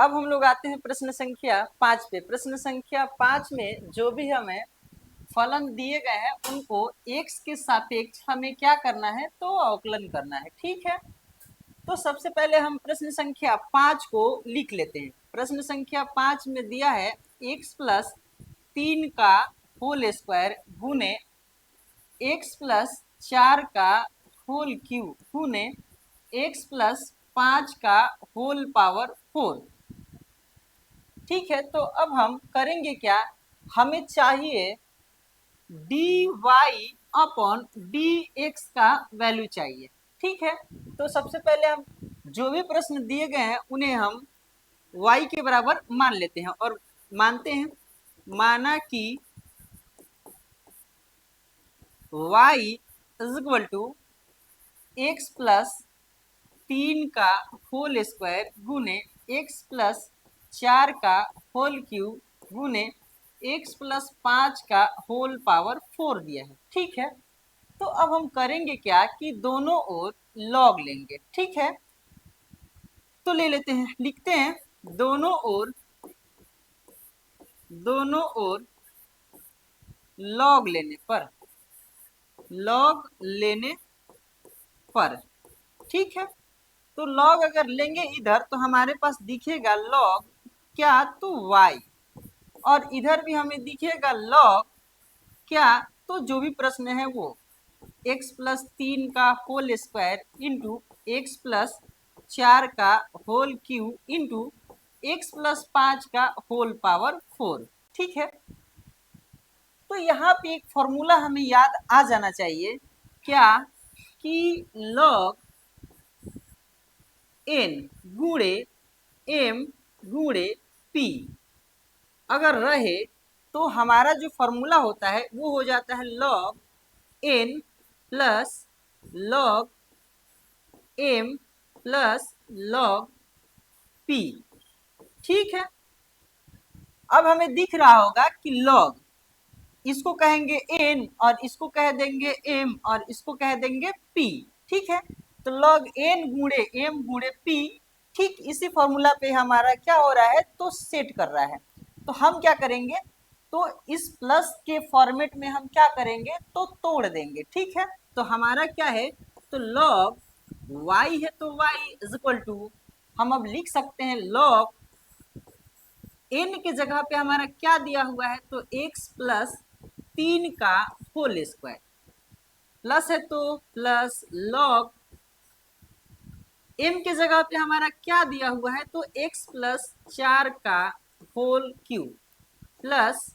अब हम लोग आते हैं प्रश्न संख्या 5 पे। प्रश्न संख्या 5 में जो भी हमें फलन दिए गए हैं उनको x के सापेक्ष हमें क्या करना है, तो अवकलन करना है। ठीक है, तो सबसे पहले हम प्रश्न संख्या 5 को लिख लेते हैं। प्रश्न संख्या 5 में दिया है x प्लस 3 का होल स्क्वायर गुने x प्लस 4 का होल क्यूब गुने x प्लस 5 का होल पावर 4। ठीक है, तो अब हम करेंगे क्या, हमें चाहिए d y upon d x का वैल्यू चाहिए। ठीक है, तो सबसे पहले हम जो भी प्रश्न दिए गए हैं उन्हें हम y के बराबर मान लेते हैं और मानते हैं, माना कि y is equal to x plus 3 का होल स्क्वायर गुने एक्स प्लस 4 का होल क्यूब गुने एक्स प्लस 5 का होल पावर 4 दिया है। ठीक है, तो अब हम करेंगे क्या कि दोनों ओर लॉग लेंगे। ठीक है, तो ले लेते हैं, लिखते हैं दोनों ओर लॉग लेने पर, लॉग लेने पर। ठीक है, तो लॉग अगर लेंगे इधर तो हमारे पास दिखेगा लॉग क्या, तो y, और इधर भी हमें दिखेगा लॉग क्या, तो जो भी प्रश्न है वो x प्लस 3 का whole square into x plus 4 का whole cube into x plus 5 का होल पावर 4। ठीक है, तो यहाँ पे एक फॉर्मूला हमें याद आ जाना चाहिए क्या, कि लॉग n गुणे m गुणे p अगर रहे तो हमारा जो फॉर्मूला होता है वो हो जाता है log n plus log m plus log p। ठीक है, अब हमें दिख रहा होगा कि लॉग इसको कहेंगे n और इसको कह देंगे m और इसको कह देंगे p। ठीक है, तो लॉग n गुणे m गुणे p, ठीक इसी फॉर्मूला पे हमारा क्या हो रहा है, तो सेट कर रहा है। तो हम क्या करेंगे, तो इस प्लस के फॉर्मेट में हम क्या करेंगे, तो तोड़ देंगे। ठीक है, तो हमारा क्या है, तो लॉग y है तो y इज इक्वल टू, हम अब लिख सकते हैं लॉग n के जगह पे हमारा क्या दिया हुआ है, तो x प्लस 3 का होल स्क्वायर, प्लस है तो प्लस लॉग m के जगह पे हमारा क्या दिया हुआ है, तो x प्लस 4 का होल क्यूब, प्लस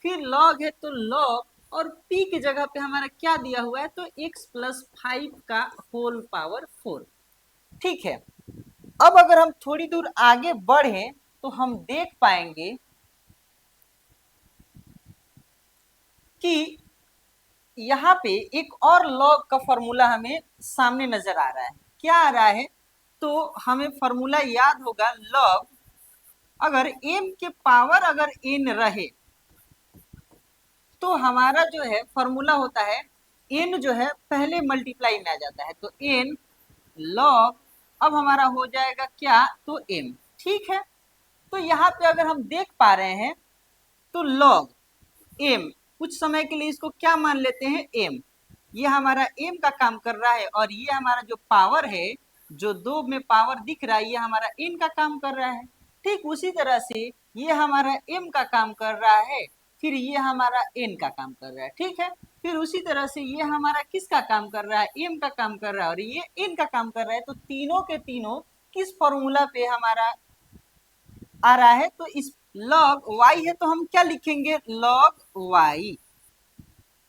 फिर लॉग है तो लॉग, और p की जगह पे हमारा क्या दिया हुआ है, तो x प्लस 5 का होल पावर 4। ठीक है, अब अगर हम थोड़ी दूर आगे बढ़े तो हम देख पाएंगे कि यहाँ पे एक और लॉग का फॉर्मूला हमें सामने नजर आ रहा है। क्या आ रहा है, तो हमें फॉर्मूला याद होगा लॉग, अगर m के पावर अगर n रहे तो हमारा जो है फॉर्मूला होता है n जो है पहले मल्टीप्लाई में आ जाता है, तो n लॉग अब हमारा हो जाएगा क्या, तो m। ठीक है, तो यहाँ पे अगर हम देख पा रहे हैं तो लॉग m, कुछ समय के लिए इसको क्या मान लेते हैं, m, ये हमारा m का काम कर रहा है, और ये हमारा जो पावर है, जो 2 में पावर दिख रहा है, ये हमारा n का काम कर रहा है। ठीक उसी तरह से ये हमारा m का काम कर रहा है, फिर ये हमारा n का काम कर रहा है। ठीक है, फिर उसी तरह से ये हमारा किसका काम कर रहा है, m का काम कर रहा है, और ये n का काम कर रहा है। तो तीनों के तीनों किस फॉर्मूला पे हमारा आ रहा है, तो इस लॉग y है तो हम क्या लिखेंगे, log y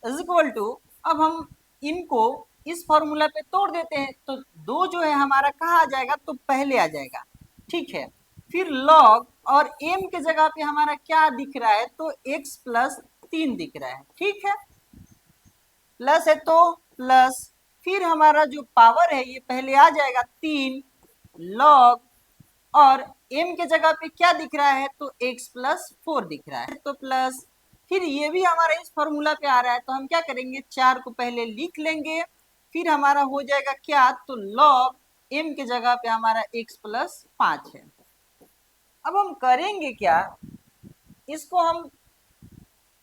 is equal to, अब हम इनको इस फॉर्मूला पे तोड़ देते हैं, तो 2 जो है हमारा कहाँ आ जाएगा, तो पहले आ जाएगा। ठीक है, फिर लॉग और m के जगह पे हमारा क्या दिख रहा है, तो x प्लस 3 दिख रहा है। ठीक है, प्लस है तो प्लस, फिर हमारा जो पावर है ये पहले आ जाएगा 3 लॉग, और m के जगह पे क्या दिख रहा है, तो x प्लस 4 दिख रहा है, तो प्लस, फिर ये भी हमारा इस फॉर्मूला पे आ रहा है, तो हम क्या करेंगे, 4 को पहले लिख लेंगे, फिर हमारा हो जाएगा क्या, तो लॉग m के जगह पे हमारा x प्लस 5 है। अब हम करेंगे क्या, इसको हम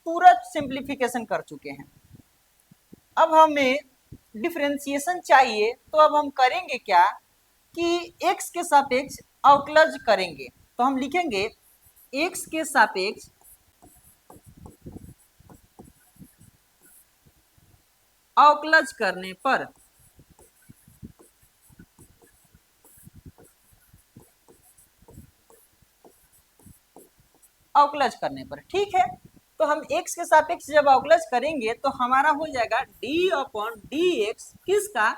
पूरा सिंप्लीफिकेशन कर चुके हैं, अब हमें डिफरेंशिएशन चाहिए। तो अब हम करेंगे क्या कि x के सापेक्ष अवकलज करेंगे। तो हम लिखेंगे x के सापेक्ष अवकलज करने पर अवकलज करने पर, ठीक है। तो हम x के सापेक्ष जब अवकलज करेंगे तो हमारा हो जाएगा d अपॉन डी एक्स, किसका,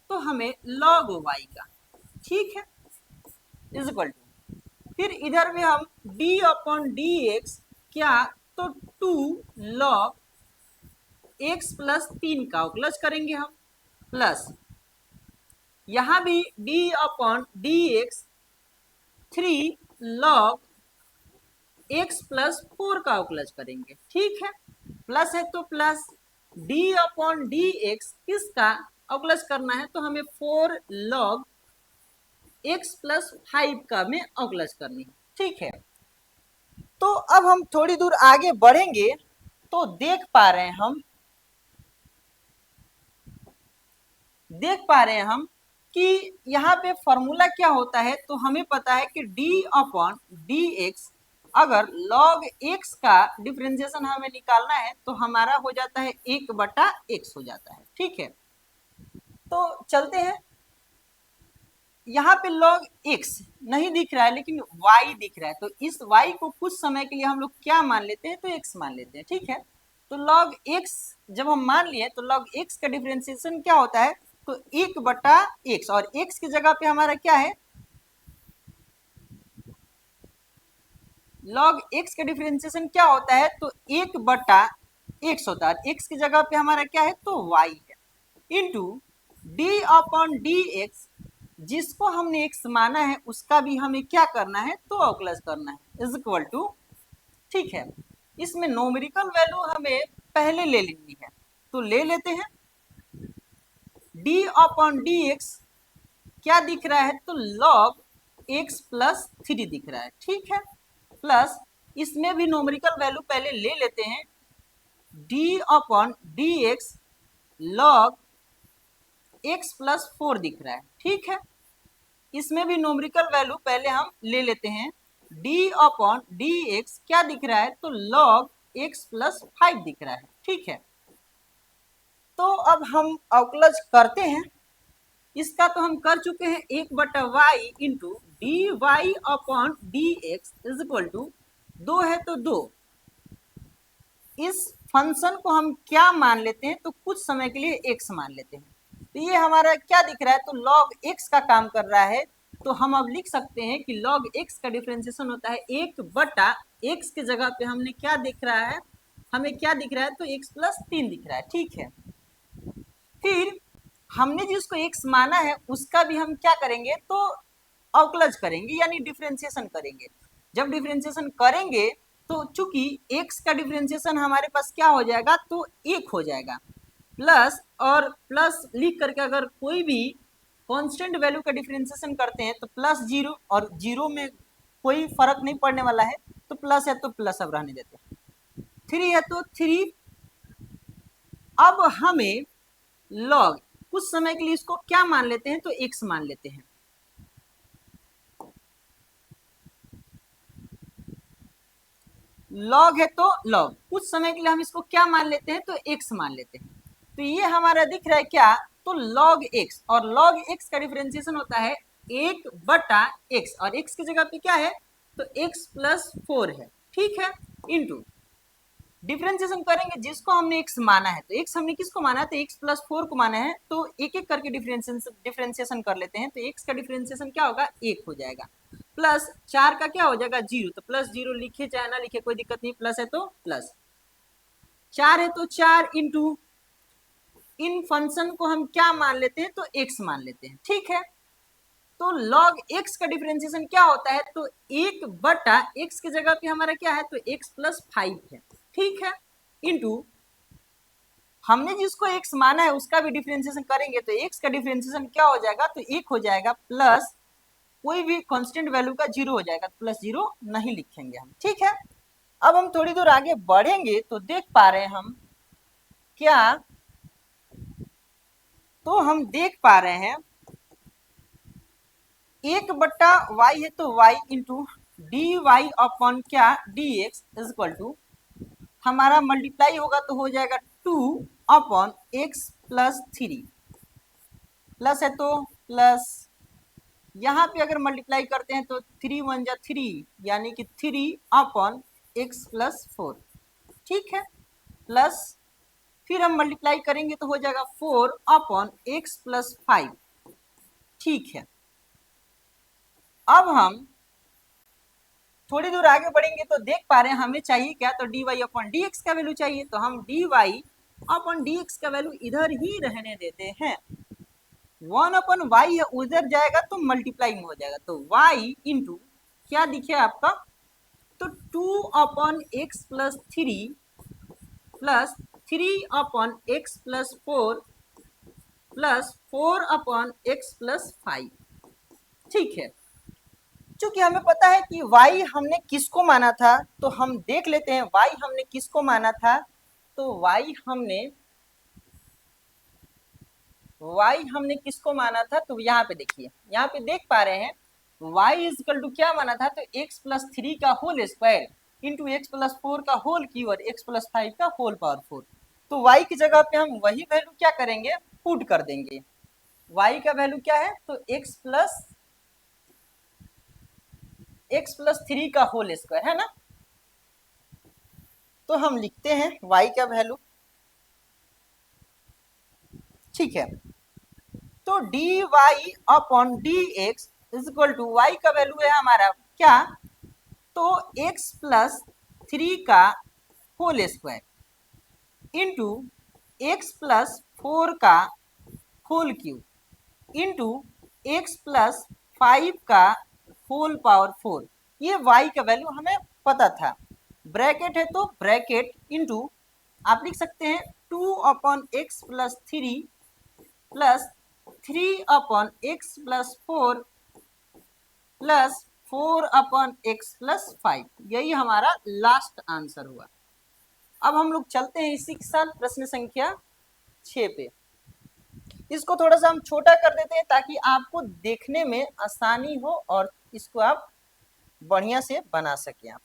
तो हमें log y का, ठीक है, इज इक्वल टू, फिर इधर में हम d अपॉन डी एक्स क्या, तो 2 log x प्लस 3 का अवकलज करेंगे हम, प्लस यहां भी d upon d x 3 log x plus 4 का अवकलज करेंगे, ठीक है, प्लस है तो plus d upon d x किसका अवकलज करना है, तो हमें 4 log x प्लस 5 का में अवकलज करनी है, ठीक है। तो अब हम थोड़ी दूर आगे बढ़ेंगे तो देख पा रहे हैं हम कि यहाँ पे फॉर्मूला क्या होता है, तो हमें पता है कि d अपॉन डी एक्स, अगर log x का डिफरेंशिएशन हमें निकालना है तो हमारा हो जाता है 1/x हो जाता है, ठीक है। तो चलते हैं, यहाँ पे log x नहीं दिख रहा है लेकिन y दिख रहा है, तो इस y को कुछ समय के लिए हम लोग क्या मान लेते हैं, तो x मान लेते हैं, ठीक है। तो log x जब हम मान लिए तो log x का डिफरेंशिएशन क्या होता है, तो 1/x, और x की जगह पे हमारा क्या है, log x का डिफरेंशिएशन क्या होता है, तो 1/x होता है, x की जगह पे हमारा क्या है, तो y है, into d upon d x, जिसको हमने x माना है उसका भी हमें क्या करना है, तो अवकलज करना है, इज इक्वल टू, ठीक है। इसमें नोमेरिकल वैल्यू हमें पहले ले लेनी है, तो ले लेते हैं, d अपॉन डी एक्स क्या दिख रहा है, तो log x प्लस 3 दिख रहा है, ठीक है, प्लस इसमें भी नोमेरिकल वैल्यू पहले ले लेते हैं, d upon d x log x plus 4 दिख रहा है, ठीक है, इसमें भी नोमेरिकल वैल्यू पहले हम ले लेते हैं, d अपॉन डी एक्स क्या दिख रहा है, तो log x प्लस 5 दिख रहा है, ठीक है। तो अब हम अवकलज करते हैं, इसका तो हम कर चुके हैं 1/y into d y upon d x is equal to 2 है तो 2, इस फंक्शन को हम क्या मान लेते हैं, तो कुछ समय के लिए x मान लेते हैं, तो ये हमारा क्या दिख रहा है, तो log x का काम कर रहा है, तो हम अब लिख सकते हैं कि log x का डिफरेंशिएशन होता है 1/x की जगह पे हमने क्या दिख रहा है, हमें क्या दिख रहा है, तो x प्लस 3 दिख रहा है, ठीक है। फिर हमने जिसको x माना है उसका भी हम क्या करेंगे, तो अवकलज करेंगे यानी डिफरेंशिएशन करेंगे। जब डिफरेंशिएशन करेंगे तो चूंकि x का डिफरेंशिएशन हमारे पास क्या हो जाएगा, तो 1 हो जाएगा, प्लस और प्लस लिख करके अगर कोई भी कांस्टेंट वैल्यू का डिफरेंशिएशन करते हैं तो प्लस 0, और 0 में कोई फर्क नहीं पड़ने वाला है, तो प्लस है तो प्लस अब रहने देते हैं, 3 है तो 3। अब हमें log कुछ समय के लिए इसको क्या मान लेते हैं, तो x मान लेते हैं, log है तो log कुछ समय के लिए हम इसको क्या मान लेते हैं, तो x मान लेते हैं, तो ये हमारा दिख रहा है क्या, तो log x, और log x का डिफरेंशिएशन होता है 1/x, और x की जगह पे क्या है, तो x प्लस 4 है, ठीक है, इंटू डिफरेंशिएशन करेंगे जिसको हमने x माना है, तो x हमने किसको माना है, तो x प्लस 4 को माना है, तो एक एक करके डिफरेंशिएशन कर लेते हैं, तो x का डिफरेंशिएशन क्या होगा, 1 हो जाएगा, प्लस 4 का क्या हो जाएगा 0, तो प्लस 0 लिखे चाहे ना लिखे कोई दिक्कत नहीं, प्लस है तो प्लस, 4 है तो 4 इंटू इन फंक्शन को हम क्या मान लेते हैं, तो x मान लेते हैं, ठीक है। तो log x का डिफरेंशिएशन क्या होता है, तो 1/x की जगह पे हमारा क्या है, तो x प्लस 5 है, ठीक है, इंटू हमने जिसको x माना है उसका भी डिफरेंशिएशन करेंगे, तो x का डिफरेंशिएशन क्या हो जाएगा, तो 1 हो जाएगा, प्लस कोई भी कांस्टेंट वैल्यू का 0 हो जाएगा, प्लस 0 नहीं लिखेंगे हम, ठीक है। अब हम थोड़ी दूर आगे बढ़ेंगे तो देख पा रहे हैं हम क्या, तो हम देख पा रहे हैं 1/y है तो y into d y upon क्या d x is equal to, हमारा मल्टीप्लाई होगा तो हो जाएगा 2 अपॉन एक्स प्लस 3, प्लस है तो प्लस, यहाँ पे अगर मल्टीप्लाई करते हैं तो 3 1 जा 3 यानी कि 3 अपॉन एक्स प्लस 4, ठीक है, प्लस फिर हम मल्टीप्लाई करेंगे तो हो जाएगा 4 अपॉन एक्स प्लस 5, ठीक है। अब हम थोड़ी दूर आगे बढ़ेंगे तो देख पा रहे हैं हमें चाहिए क्या, तो d y upon d x का वैल्यू चाहिए, तो हम d y upon d x का वैल्यू इधर ही रहने देते हैं। 1 अपॉन वाई है उधर जाएगा तो मल्टीप्लाई में हो जाएगा, तो वाई इंटू क्या दिखे आपका, तो 2 upon x plus 3 plus 3 upon x plus 4 plus 4 upon x plus 5, ठीक है। चूंकि हमें पता है कि y हमने किसको माना था, तो हम देख लेते हैं y हमने किसको माना था, तो y हमने किसको माना था, तो यहाँ पे देखिए, यहाँ पे देख पा रहे हैं y इज इक्वल टू क्या माना था, तो x प्लस 3 का whole square into x plus 4 का होल क्यूब और एक्स प्लस 5 का होल पावर 4, तो y की जगह पे हम वही वैल्यू क्या करेंगे, पुट कर देंगे। y का वैल्यू क्या है, तो x प्लस 3 का होल स्क्वायर है ना, तो हम लिखते हैं y का वैल्यू, ठीक है। तो d y upon d x is equal to y का वैल्यू है हमारा क्या, तो x प्लस 3 का whole square into x plus 4 का whole cube into x plus 5 का होल पावर 4, ये y का वैल्यू हमें पता था। ब्रैकेट है तो ब्रैकेट इंटू आप लिख सकते हैं 2 upon x plus 3 plus 3 upon x plus 4 plus 4 upon x plus 5, यही हमारा लास्ट आंसर हुआ। अब हम लोग चलते हैं इसी के साथ प्रश्न संख्या 6 पे। इसको थोड़ा सा हम छोटा कर देते हैं ताकि आपको देखने में आसानी हो और इसको आप बढ़िया से बना सके आप।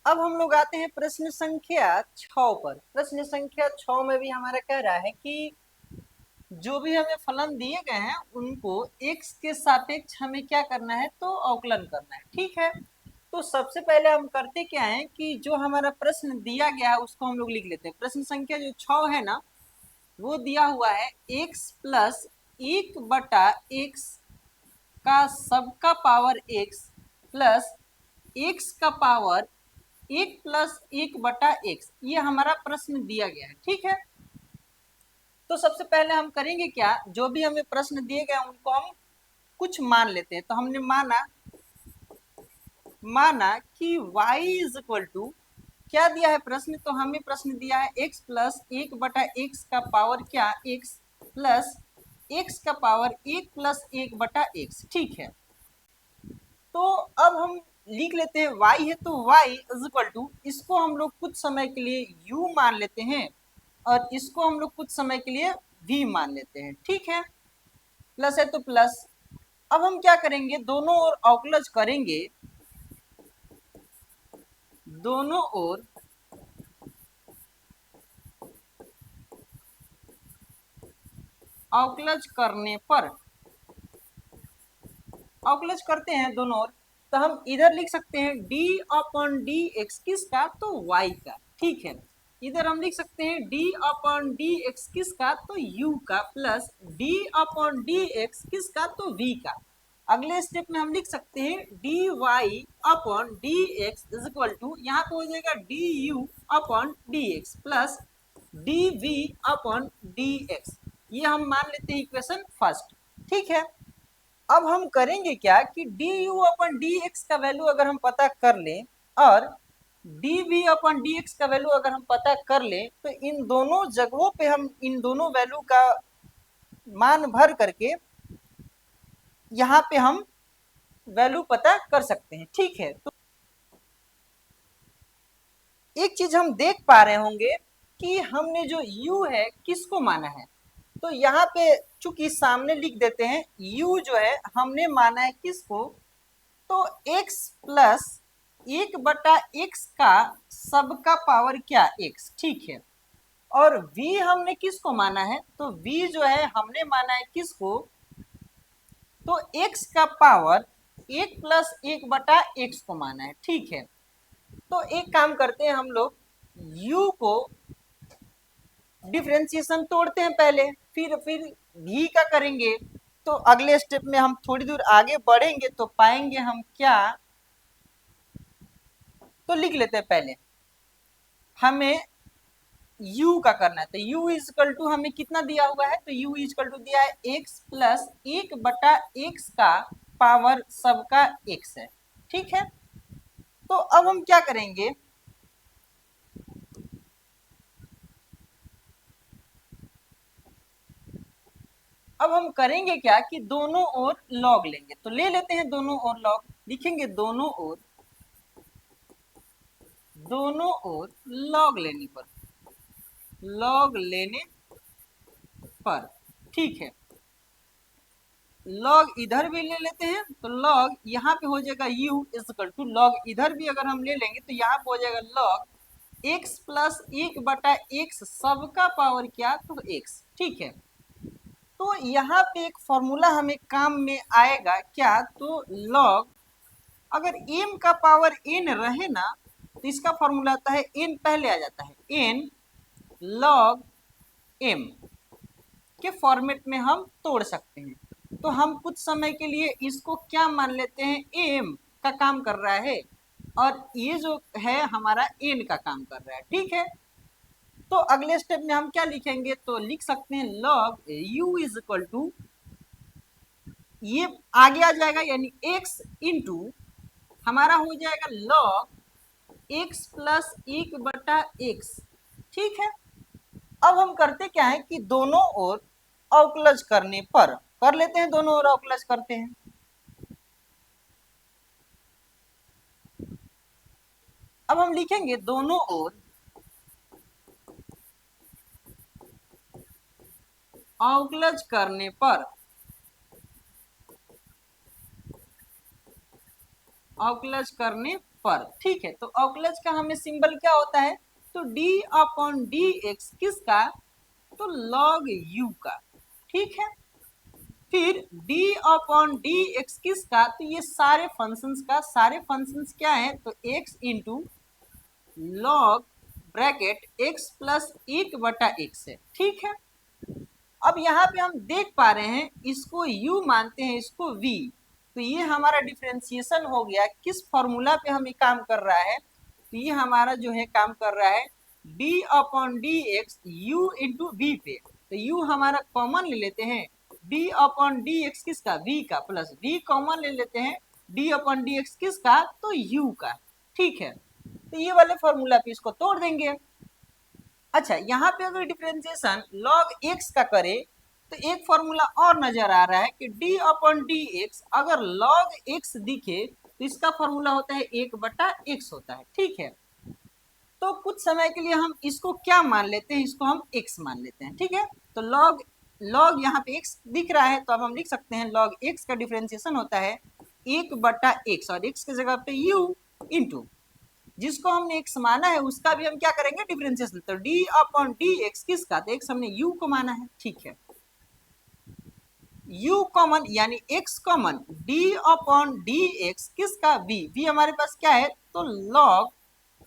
अब हम लोग आते हैं प्रश्न संख्या 6 पर। प्रश्न संख्या 6 में भी हमारा कह रहा है कि जो भी हमें फलन दिए गए हैं उनको x के सापेक्ष हमें क्या करना है, तो अवकलन करना है, ठीक है। तो सबसे पहले हम करते क्या है कि जो हमारा प्रश्न दिया गया है उसको हम लोग लिख लेते हैं। प्रश्न संख्या जो 6 है ना, वो दिया हुआ है x प्लस 1/x का सबका पावर x प्लस x का पावर 1 प्लस 1/x, ये हमारा प्रश्न दिया गया है, ठीक है। तो सबसे पहले हम करेंगे क्या, जो भी हमें प्रश्न दिए गए उनको हम कुछ मान लेते हैं। तो हमने माना कि y इज इक्वल टू क्या दिया है प्रश्न, तो हमें प्रश्न दिया है x प्लस 1/x का पावर क्या x प्लस x का पावर 1 प्लस 1/x, ठीक है। तो अब हम लिख लेते हैं y है तो y इज इक्वल टू, इसको हम लोग कुछ समय के लिए u मान लेते हैं और इसको हम लोग कुछ समय के लिए v मान लेते हैं, ठीक है। प्लस है तो प्लस, अब हम क्या करेंगे, दोनों ओर अवकलज करेंगे, दोनों ओर अवकलज करने पर, अवकलज करते हैं दोनों ओर, तो हम इधर लिख सकते हैं d अपॉन डी एक्स किसका, तो y का, ठीक है। इधर हम लिख सकते हैं d अपॉन डी एक्स किसका, तो u का, plus d upon d x किसका, तो v का। अगले स्टेप में हम लिख सकते हैं dy upon d x is equal to, यहाँ पे हो जाएगा du upon d x plus dv upon d x, ये हम मान लेते हैं इक्वेशन फर्स्ट, ठीक है। अब हम करेंगे क्या कि du अपन dx का वैल्यू अगर हम पता कर लें और dv अपन dx का वैल्यू अगर हम पता कर लें, तो इन दोनों जगहों पे हम इन दोनों वैल्यू का मान भर करके यहाँ पे हम वैल्यू पता कर सकते हैं। ठीक है, तो एक चीज हम देख पा रहे होंगे कि हमने जो u है किसको माना है, तो यहाँ पे चूंकि सामने लिख देते हैं u जो है हमने माना है किसको, तो x प्लस 1/x का सबका पावर क्या x। ठीक है, और v हमने किसको माना है, तो v जो है हमने माना है किसको, तो x का पावर 1+1/x को माना है। ठीक है, तो एक काम करते हैं हम लोग u को डिफरेंशिएशन तोड़ते हैं पहले, फिर v का करेंगे। तो अगले स्टेप में हम थोड़ी दूर आगे बढ़ेंगे तो पाएंगे हम क्या, तो लिख लेते हैं पहले हमें u का करना है। तो u इजकल टू हमें कितना दिया हुआ है, तो u इजकल टू दिया है x प्लस 1/x का पावर सबका x है। ठीक है, तो अब हम क्या करेंगे, अब हम करेंगे क्या कि दोनों ओर लॉग लेंगे। तो ले लेते हैं दोनों ओर लॉग, लिखेंगे दोनों ओर लॉग लेने पर, लॉग लेने पर। ठीक है, लॉग इधर भी ले लेते हैं, तो लॉग यहाँ पे हो जाएगा u इजकल टू लॉग इधर भी अगर हम ले लेंगे तो यहाँ पे हो जाएगा लॉग x प्लस 1/x सबका पावर क्या, तो x। ठीक है, तो यहाँ पे एक फॉर्मूला हमें काम में आएगा क्या, तो लॉग अगर m का पावर n रहे ना तो इसका फॉर्मूला आता है n पहले आ जाता है, n लॉग m के फॉर्मेट में हम तोड़ सकते हैं। तो हम कुछ समय के लिए इसको क्या मान लेते हैं, m का काम कर रहा है और ये जो है हमारा n का काम कर रहा है। ठीक है, तो अगले स्टेप में हम क्या लिखेंगे, तो लिख सकते हैं log u is equal to, ये आगे आ जाएगा यानी x इंटू हमारा हो जाएगा लॉग x प्लस 1/x। ठीक है, अब हम करते क्या है कि दोनों ओर अवकलज करने पर कर लेते हैं, दोनों ओर अवकलज करते हैं। अब हम लिखेंगे दोनों ओर अवकलज करने पर, अवकलज करने पर। ठीक है, तो अवकलज का हमें सिंबल क्या होता है, तो d/dx किसका, तो log u का। ठीक है, फिर d/dx किसका, तो ये सारे फंक्शंस का, सारे फंक्शंस क्या है, तो x into log bracket x plus 1/x है। ठीक है, अब यहाँ पे हम देख पा रहे हैं इसको u मानते हैं, इसको v, तो ये हमारा डिफरेंशिएशन हो गया। किस फॉर्मूला पे हमें काम कर रहा है, तो ये हमारा जो है काम कर रहा है d/dx u इंटू v पे। तो u हमारा कॉमन ले लेते हैं, d/dx किसका, v का, प्लस v कॉमन ले लेते हैं, d/dx किसका, तो u का। ठीक है, तो ये वाले फॉर्मूला पे इसको तोड़ देंगे। अच्छा, यहाँ पे अगर डिफरेंशिएशन log x का करे तो एक फॉर्मूला और नजर आ रहा है कि d/dx अगर log x दिखे तो इसका फॉर्मूला होता है 1/x होता है। ठीक है, तो कुछ समय के लिए हम इसको क्या मान लेते हैं, इसको हम x मान लेते हैं। ठीक है, तो log यहाँ पे x दिख रहा है, तो अब हम लिख सकते हैं log x का डिफरेंशिएशन होता है 1/x और x की जगह पे u इंटू जिसको हमने x माना है उसका भी हम क्या करेंगे, डिफरेंशिएशन। तो d/dx किसका, तो x हमने u को माना है। ठीक है, u कॉमन यानी x कॉमन, d/dx किसका, v हमारे पास क्या है, तो log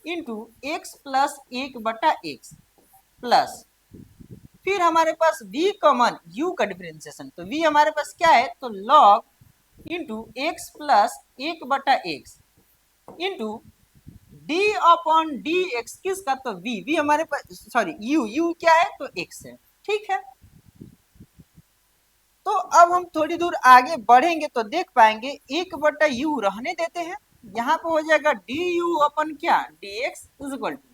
into x plus 1/x plus फिर हमारे पास v कॉमन u का डिफरेंशिएशन, तो v हमारे पास क्या है, तो log into x plus 1/x into d/dx किसका, तो v हमारे पास, सॉरी u क्या है, तो x है। ठीक है, तो अब हम थोड़ी दूर आगे बढ़ेंगे तो देख पाएंगे 1/u रहने देते हैं, यहाँ पे हो जाएगा du अपन क्या, dx is equal to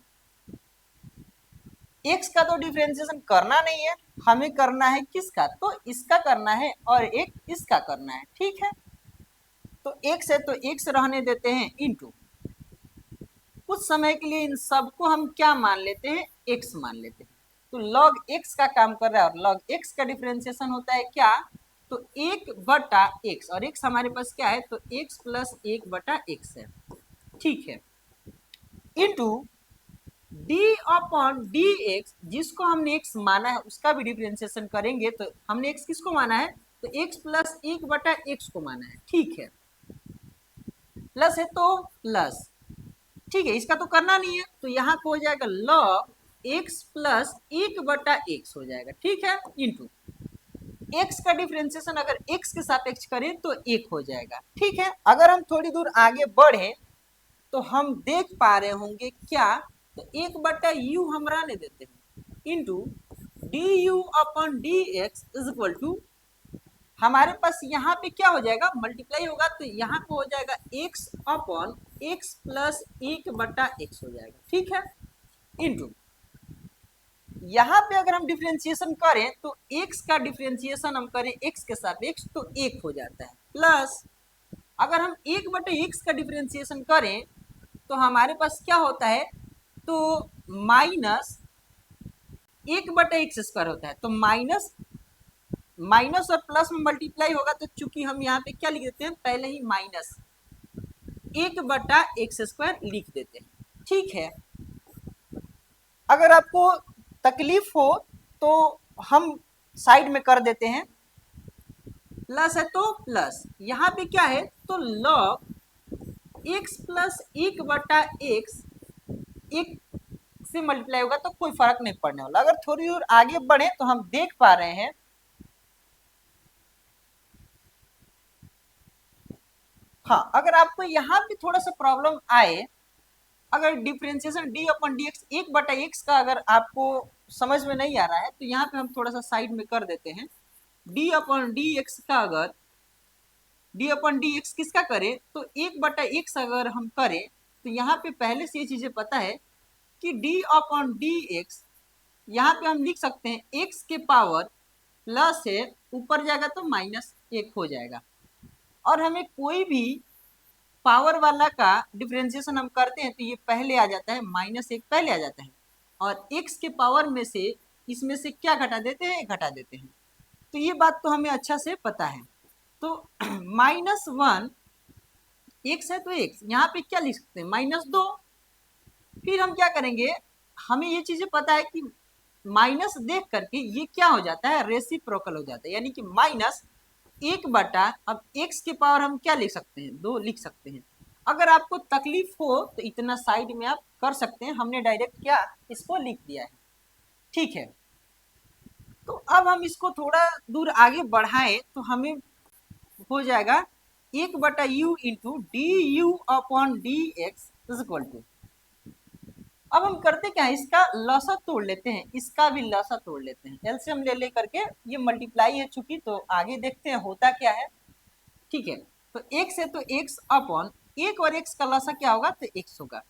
x का तो डिफरेंशिएशन करना नहीं है, हमें करना है किसका, तो इसका करना है और एक इसका करना है, ठीक है। तो एक्स है तो एक्स रहने देते हैं इनटू, कुछ समय के लिए इन सबको हम क्या मान लेते हैं, एक्स मान लेते हैं। तो log x का काम कर रहा है और log x का डिफरेंशिएशन होता है क्या, तो एक बटा एक्स, और x हमारे पास क्या है, तो x प्लस एक बटा एक्स है, ठीक है, into D upon d x, जिसको हमने x माना है उसका भी डिफरेंशिएशन करेंगे, तो हमने x किसको माना है, तो x प्लस एक बटा एक्स को माना है, ठीक है, प्लस है तो प्लस, ठीक है, इसका तो करना नहीं है, तो यहाँ पे हो जाएगा log x प्लस एक बटा एक्स हो जाएगा, ठीक है, इंटू x का डिफरेंशिएशन अगर x के सापेक्ष करें तो एक हो जाएगा, ठीक है। अगर हम थोड़ी दूर आगे बढ़े तो हम देख पा रहे होंगे क्या, तो एक बटा यू हम रहने देते हैं into d u upon d x is equal to, हमारे पास यहाँ पे क्या हो जाएगा, मल्टीप्लाई होगा, तो यहाँ पे हो जाएगा x अपॉन एक्स प्लस एक बटा एक्स हो जाएगा, ठीक है, इंटू यहाँ पे अगर हम डिफरेंशिएशन करें तो x का डिफरेंशिएशन हम करें x के सापेक्ष तो एक हो जाता है, प्लस अगर हम एक बटे एक्स का डिफरेंशिएशन करें तो हमारे पास क्या होता है, तो माइनस एक बटे एक्स स्क्वायर होता है, तो माइनस माइनस और प्लस में मल्टीप्लाई होगा, तो चूंकि हम यहाँ पे क्या लिख देते हैं, पहले ही माइनस एक बटा एक्स स्क्वायर लिख देते हैं, ठीक है। अगर आपको तकलीफ हो तो हम साइड में कर देते हैं, प्लस है तो प्लस, यहाँ पे क्या है, तो log x प्लस एक बटा एक्स, एक से मल्टीप्लाई होगा तो कोई फर्क नहीं पड़ने वाला। अगर थोड़ी और आगे बढ़े तो हम देख पा रहे हैं, हाँ, अगर आपको यहाँ पे थोड़ा सा प्रॉब्लम आए, अगर differentiation D upon d x एक बटा एक्स का अगर आपको समझ में नहीं आ रहा है तो यहाँ पे हम थोड़ा सा साइड में कर देते हैं, डी अपॉन डी एक्स का अगर डी अपॉन डी एक्स किसका करें, तो एक बटा एक्स अगर हम करें तो यहाँ पे पहले से ये चीजें पता है कि डी अपॉन डी एक्स, यहाँ पे हम लिख सकते हैं एक्स के पावर प्लस है, ऊपर जाएगा तो माइनस एक हो जाएगा, और हमें कोई भी पावर वाला का डिफरेंशिएशन हम करते हैं तो ये पहले आ जाता है, माइनस एक पहले आ जाता है, और एक्स के पावर में से इसमें से क्या घटा देते हैं, घटा देते हैं, तो ये बात तो हमें अच्छा से पता है। तो माइनस वन एक्स है तो एक्स यहाँ पे क्या लिख सकते हैं, माइनस दो, फिर हम क्या करेंगे, हमें ये चीजें पता है कि माइनस देख करके ये क्या हो जाता है, रेसिप्रोकल हो जाता है, यानी कि माइनस एक बटा, अब एक्स के पावर हम क्या लिख सकते हैं, दो लिख सकते हैं। अगर आपको तकलीफ हो तो इतना साइड में आप कर सकते हैं, हमने डायरेक्ट क्या इसको लिख दिया है, ठीक है। तो अब हम इसको थोड़ा दूर आगे बढ़ाएं तो हमें हो जाएगा एक बटा u into d u upon d x is equal to, अब हम करते क्या है, इसका लसा तोड़ लेते हैं, इसका भी लसा तोड़ लेते हैं, एलसीएम ले करके, ये मल्टीप्लाई है चूंकि, तो आगे देखते हैं होता क्या है, ठीक है। तो x है तो x अपॉन एक और x का लसा क्या होगा, तो x होगा,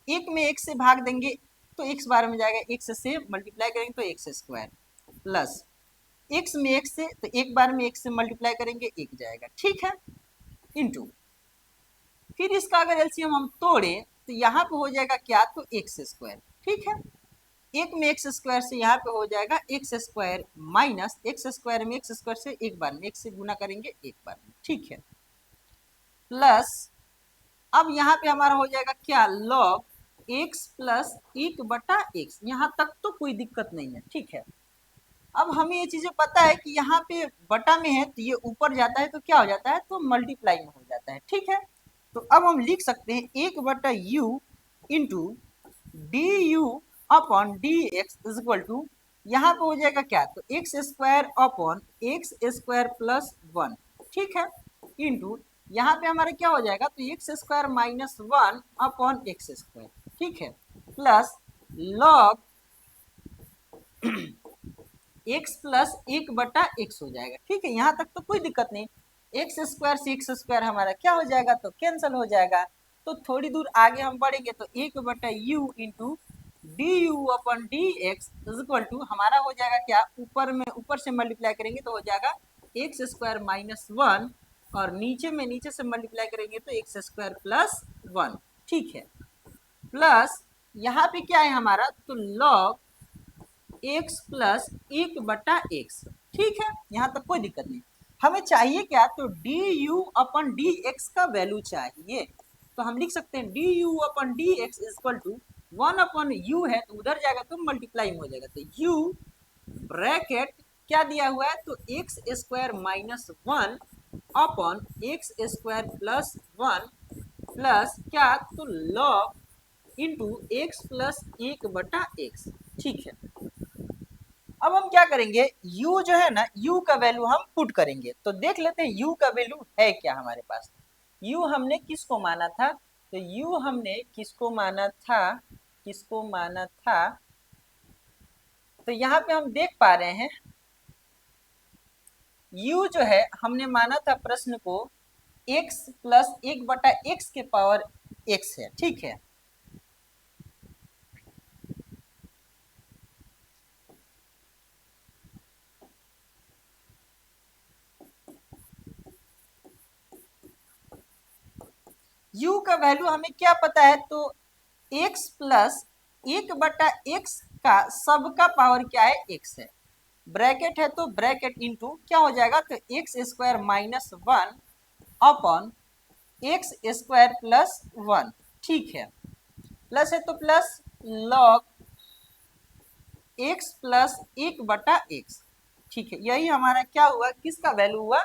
एक में x से भाग देंगे तो x बार में जाएगा, x से मल्टीप्लाई करेंगे तो एक्स स्क्वायर, प्लस x में x से, तो एक बार में x से मल्टीप्लाई करेंगे एक जाएगा, ठीक है, इंटू फिर इसका अगर एलसीएम हम तोड़े तो यहाँ पे हो जाएगा क्या, तो एक्स स्क्वायर, ठीक है, एक में एक्स स्क्वायर से यहाँ पे हो जाएगा x square minus x square में एक्स स्क्वायर से एक बार में एक्स से गुना करेंगे एक बार में, ठीक है, प्लस अब यहाँ पे हमारा हो जाएगा क्या, log एक्स प्लस एक बटा एक्स, यहाँ तक तो कोई दिक्कत नहीं है, ठीक है। अब हमें ये चीजें पता है कि यहाँ पे बटा में है तो ये ऊपर जाता है तो क्या हो जाता है, तो मल्टीप्लाई में हो जाता है, ठीक है। तो अब हम लिख सकते हैं एक बटा u into d u upon d x is equal to, यहाँ पे हो जाएगा क्या, तो x square upon x square plus one, ठीक है, इंटू यहाँ पे हमारा क्या हो जाएगा, तो x square minus one upon x square, ठीक है, प्लस लॉग एक्स प्लस एक बटा एक्स हो जाएगा, ठीक है, यहाँ तक तो कोई दिक्कत नहीं, एक्स स्क्वायर से एक्स स्क्वायर हमारा क्या हो जाएगा, तो कैंसिल हो जाएगा। तो थोड़ी दूर आगे हम बढ़ेंगे तो एक बटा u into d u upon d x is equal to हमारा हो जाएगा क्या, ऊपर से मल्टीप्लाई करेंगे तो हो जाएगा एक्स स्क्वायर माइनस वन, और नीचे से मल्टीप्लाई करेंगे तो एक्स स्क्वायर प्लस वन। ठीक है, प्लस यहाँ पे क्या है हमारा, तो लॉग एक्स प्लस एक बटा एक्स। ठीक है, यहाँ तक कोई दिक्कत नहीं। हमें चाहिए क्या, तो d u upon d x का वैल्यू चाहिए, तो हम लिख सकते हैं d u upon d x equal to one upon u है तो उधर जाएगा तो मल्टीप्लाई हो जाएगा, तो यू ब्रैकेट क्या दिया हुआ है, तो एक्स स्क्वायर माइनस वन अपन x square plus one plus क्या, तो लॉग इंटू एक्स प्लस एक बटा एक्स। ठीक है, अब हम क्या करेंगे, u जो है ना, u का वैल्यू हम पुट करेंगे, तो देख लेते हैं u का वैल्यू है क्या हमारे पास। u हमने किसको माना था, तो u हमने किसको माना था, तो यहाँ पे हम देख पा रहे हैं u जो है हमने माना था प्रश्न को x प्लस एक बटा एक्स के पावर x है। ठीक है, u का वैल्यू हमें क्या पता है, तो x प्लस एक बटा एक्स का सबका पावर क्या है, x है, ब्रैकेट है तो ब्रैकेट इंटू क्या हो जाएगा, तो x square minus one upon x square plus one. ठीक है, प्लस है तो प्लस लॉग एक्स प्लस एक बटा एक्स। ठीक है, यही हमारा क्या हुआ, किसका वैल्यू हुआ,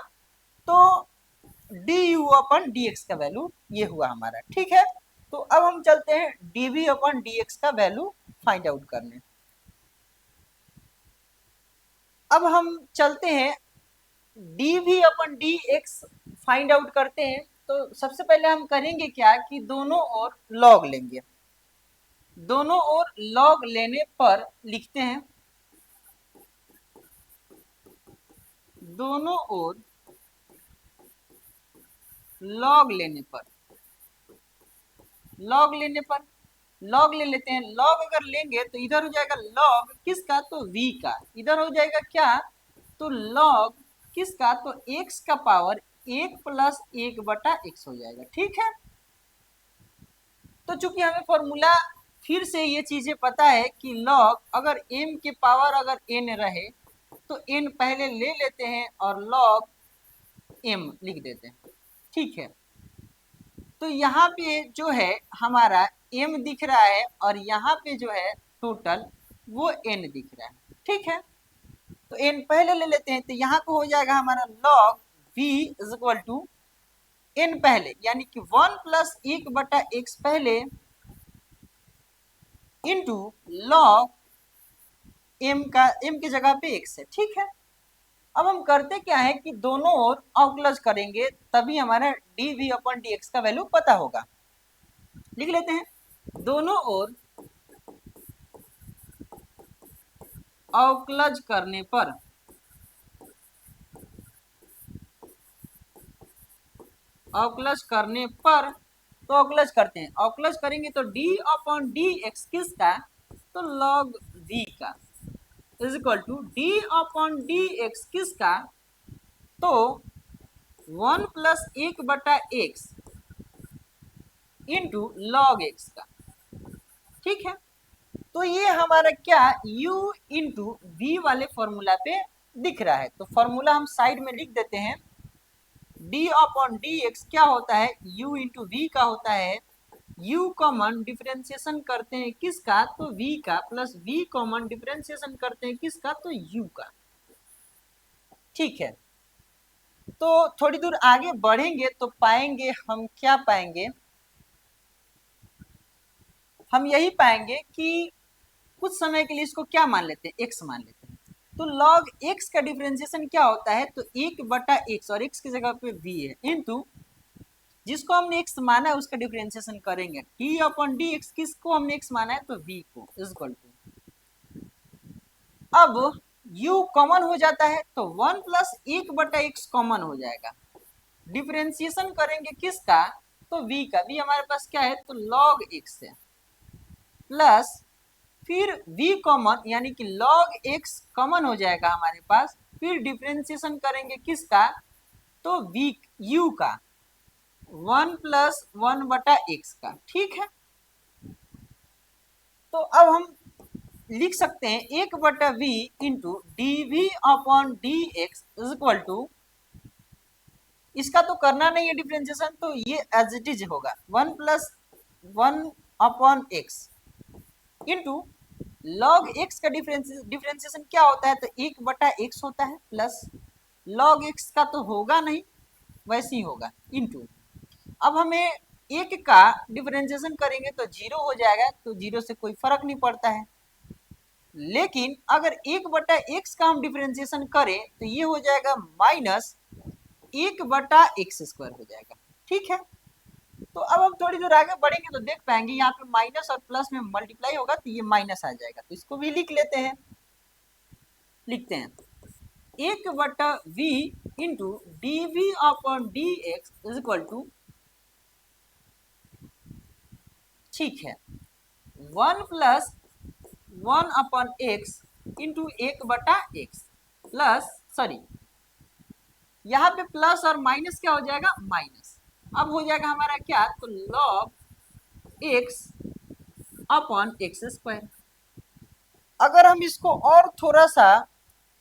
तो d u upon d x का वैल्यू ये हुआ हमारा। ठीक है, तो अब हम चलते हैं d v upon d x का वैल्यू फाइंड आउट करने। अब हम चलते हैं d v upon d x find out करते हैं, तो सबसे पहले हम करेंगे क्या कि दोनों ओर लॉग लेंगे, दोनों ओर लॉग लेने पर लिखते हैं, दोनों ओर लॉग लेने पर, लॉग ले लेते हैं। लॉग अगर लेंगे तो इधर हो जाएगा लॉग किसका, तो v का, इधर हो जाएगा क्या, तो लॉग किसका, तो x का पावर एक प्लस एक बटा एक्स हो जाएगा। ठीक है, तो चूंकि हमें फॉर्मूला फिर से ये चीजें पता है कि लॉग अगर m के पावर अगर n रहे तो n पहले ले लेते हैं और लॉग m लिख देते हैं। ठीक है, तो यहाँ पे जो है हमारा m दिख रहा है और यहाँ पे जो है टोटल वो n दिख रहा है। ठीक है, तो n पहले ले लेते हैं, तो यहाँ पे हो जाएगा हमारा log v is equal to n पहले, यानी कि वन प्लस एक बटा एक्स पहले इंटू लॉग m का, m की जगह पे x है। ठीक है, अब हम करते क्या है कि दोनों ओर अवकलज करेंगे तभी हमारा d v upon d x का वैल्यू पता होगा। लिख लेते हैं, दोनों ओर अवकलज करने पर, अवकलज करने पर, तो अवकलज करते हैं, अवकलज करेंगे तो डी अपॉन डी एक्स किसका, तो लॉग v का is equal to d upon d x किसका, तो वन प्लस एक बटा एक्स इंटू लॉग एक्स का। ठीक है, तो ये हमारा क्या u इंटू वी वाले फॉर्मूला पे दिख रहा है, तो फॉर्मूला हम साइड में लिख देते हैं, d अपॉन डी एक्स क्या होता है, u इंटू वी का होता है, u कॉमन डिफरेंशिएशन करते हैं किसका, तो v का, प्लस v कॉमन डिफरेंशिएशन करते हैं किसका, तो u का। ठीक है, तो थोड़ी दूर आगे बढ़ेंगे तो पाएंगे हम, क्या पाएंगे, हम यही पाएंगे कि कुछ समय के लिए इसको क्या मान लेते हैं, x मान लेते हैं, तो log x का डिफरेंशिएशन क्या होता है, तो एक बटा एक्स, और x की जगह पे v है, इंटू जिसको हमने x माना है उसका डिफरेंशिएशन करेंगे, d अपॉन डी एक्स, किसको हमने x माना है, तो v को, इज इक्वल टू, अब u कॉमन हो जाता है तो वन प्लस एक बटा एक्स कॉमन हो जाएगा, डिफरेंशिएशन करेंगे किसका, तो v का, v हमारे पास क्या है, तो log x है, प्लस फिर v कॉमन यानी कि log x कॉमन हो जाएगा हमारे पास, फिर डिफ्रेंसिएशन करेंगे किसका, तो v u का 1 प्लस 1/x का। ठीक है, तो अब हम लिख सकते हैं 1/v into d v upon d x is equal to, इसका तो करना नहीं है डिफ्रेंसिएशन, तो ये एज इट इज होगा 1 plus 1/x into log x का डिफ्रेंसिएशन क्या होता है, तो 1/x होता है, प्लस लॉग x का तो होगा नहीं, वैसे ही होगा, इंटू अब हमें एक का डिफरेंशिएशन करेंगे तो 0 हो जाएगा, तो 0 से कोई फर्क नहीं पड़ता है। लेकिन अगर 1/x का हम डिफरेंशिएशन करें तो ये हो जाएगा माइनस 1/x² हो जाएगा। ठीक है, तो अब हम थोड़ी दूर आगे बढ़ेंगे तो देख पाएंगे यहाँ पे माइनस और प्लस में मल्टीप्लाई होगा तो ये माइनस आ जाएगा, तो इसको भी लिख लेते हैं। लिखते हैं 1/v into d v upon d x is equal to, ठीक है, 1 plus 1/x into 1/x plus, sorry यहाँ पे प्लस और माइनस क्या हो जाएगा, माइनस। अब हो जाएगा हमारा क्या, तो log x अपॉन x²। अगर हम इसको और थोड़ा सा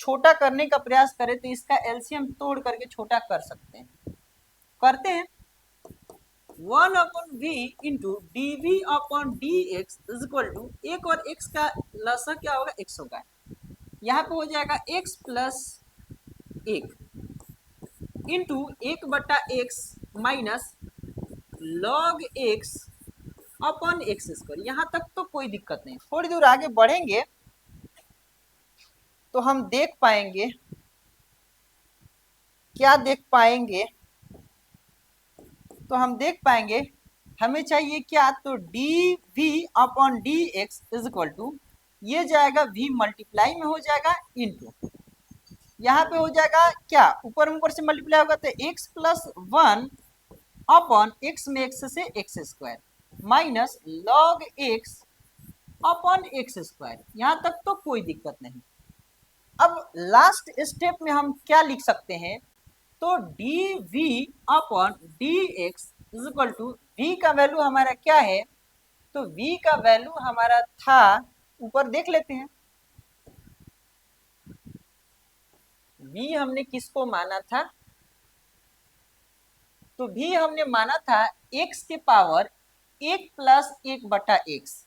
छोटा करने का प्रयास करें तो इसका एलसीएम तोड़ करके छोटा कर सकते हैं, करते हैं। 1/v into d v upon d x is equal to, एक और x का लसा क्या होगा, x होगा, यहाँ पे हो जाएगा x plus 1 into 1/x minus log x upon x²। यहाँ तक तो कोई दिक्कत नहीं, थोड़ी दूर आगे बढ़ेंगे तो हम देख पाएंगे, क्या देख पाएंगे, तो हम देख पाएंगे हमें चाहिए क्या, तो d v upon d x is equal to, ये जाएगा v मल्टीप्लाई में हो जाएगा इंटू, यहाँ पे हो जाएगा क्या, ऊपर से मल्टीप्लाई होगा तो x प्लस 1 अपॉन x में x से x² minus log x upon x²। यहाँ तक तो कोई दिक्कत नहीं। अब लास्ट स्टेप में हम क्या लिख सकते हैं, तो d v upon d x is equal to, v का वैल्यू हमारा क्या है, तो v का वैल्यू हमारा था, ऊपर देख लेते हैं, v हमने किसको माना था, तो v हमने माना था x के पावर 1 प्लस 1/x।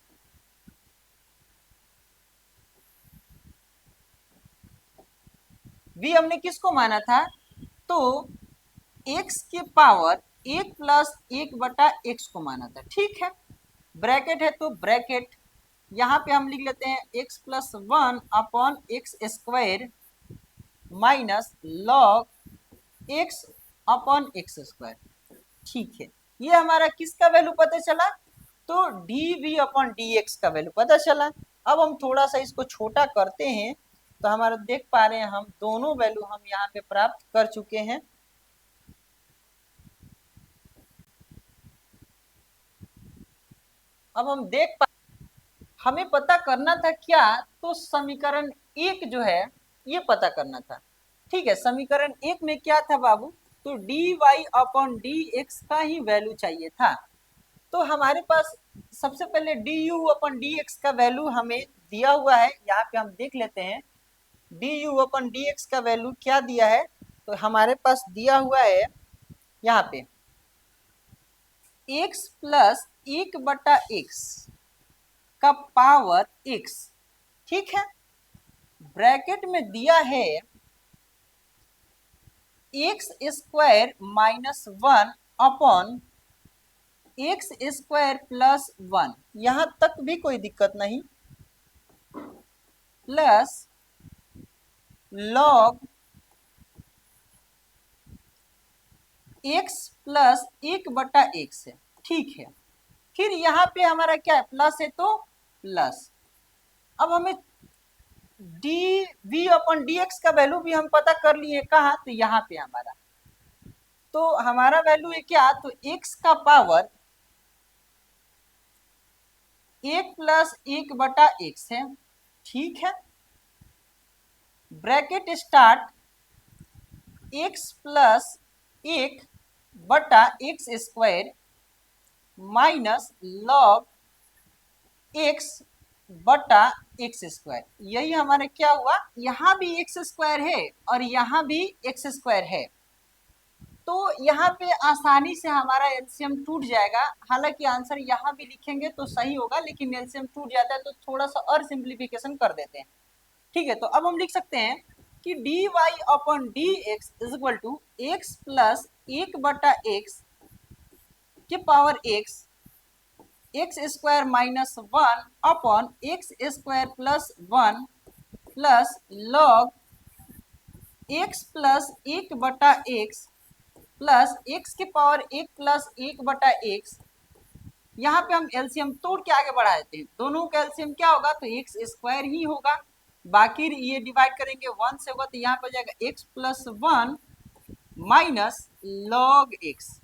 v हमने किसको माना था, तो x के पावर 1 प्लस 1/x को माना था। ठीक है, ब्रैकेट है तो ब्रैकेट, यहाँ पे हम लिख लेते हैं x plus 1 upon x² minus log x upon x²। ठीक है, ये हमारा किसका वैल्यू पता चला, तो d v upon d x का वैल्यू पता चला। अब हम थोड़ा सा इसको छोटा करते हैं तो हमारा देख पा रहे हैं हम दोनों वैल्यू हम यहाँ पे प्राप्त कर चुके हैं। अब हम देख पा, हमें पता करना था क्या, तो समीकरण 1 जो है ये पता करना था। ठीक है, समीकरण 1 में क्या था बाबू, तो d y upon d x का ही वैल्यू चाहिए था। तो हमारे पास सबसे पहले D u upon d x का वैल्यू हमें दिया हुआ है, यहाँ पे हम देख लेते हैं d u upon d x का वैल्यू क्या दिया है, तो हमारे पास दिया हुआ है यहाँ पे x प्लस 1/x का पावर x। ठीक है, ब्रैकेट में दिया है x² minus 1 upon x² plus 1, यहां तक भी कोई दिक्कत नहीं, plus log x plus 1/x है। ठीक है, फिर यहाँ पे हमारा क्या है, प्लस है तो प्लस। अब हमें d v upon d x का वैल्यू भी हम पता कर लिए, कहाँ, तो यहाँ पे हमारा, तो हमारा वैल्यू है क्या, तो x का पावर एक प्लस एक बटा एक्स है, ठीक है। ब्रैकेट स्टार्ट एक्स प्लस एक बटा x square minus log x बटा एक्स स्क्वायर। यही हमारे क्या हुआ, यहाँ भी एक्स स्क्वायर है और यहाँ भी एक्स स्क्वायर है, तो यहाँ पे आसानी से हमारा एलसीएम टूट जाएगा। हालांकि आंसर यहाँ भी लिखेंगे तो सही होगा, लेकिन एलसीएम टूट जाता है तो थोड़ा सा और सिंप्लीफिकेशन कर देते हैं, ठीक है। तो अब हम लिख सकते हैं कि d y upon d x is equal to x plus एक बटा एक्स के power x x square minus one upon x square plus one plus log x plus एक बटा एक्स प्लस एक्स के पावर एक प्लस एक बटा x. यहाँ पे हम एलसीएम तोड़ के आगे बढ़ा देते हैं, दोनों का एलसीएम क्या होगा, तो एक्स स्क्वायर ही होगा। बाकी ये डिवाइड करेंगे वन से होगा, तो यहाँ पे जाएगा x plus one minus log x.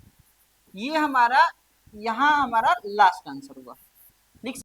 ये हमारा यहाँ हमारा लास्ट आंसर हुआ। लिख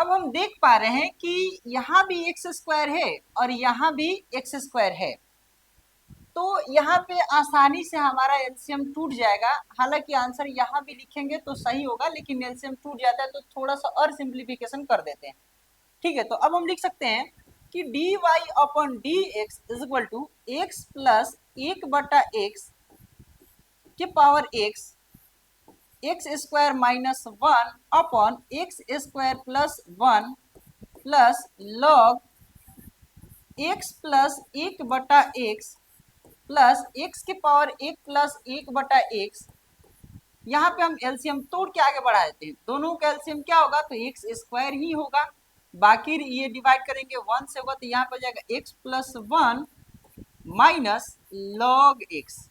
अब हम देख पा रहे हैं कि यहाँ भी एक्स स्क्वायर है और यहाँ भी एक्स स्क्वायर है, तो यहाँ पे आसानी से हमारा एलसीएम टूट जाएगा। हालांकि आंसर यहाँ भी लिखेंगे तो सही होगा, लेकिन एलसीएम टूट जाता है तो थोड़ा सा और सिंप्लीफिकेशन कर देते हैं। ठीक है, तो अब हम लिख सकते हैं कि d y upon d x is equal to x plus 1/x के power x x square minus 1 upon x square plus 1 plus log x plus 1/x plus x के पावर 1 प्लस 1/x। यहाँ पे हम एलसीएम तोड़ के आगे बढ़ा देते हैं, दोनों का एलसीएम क्या होगा, तो एक्स स्क्वायर ही होगा, बाकी ये डिवाइड करेंगे 1 से होगा, तो यहाँ पे जाएगा x plus 1 minus log x.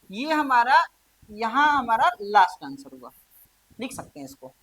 ये हमारा यहाँ हमारा लास्ट आंसर होगा, लिख सकते हैं इसको।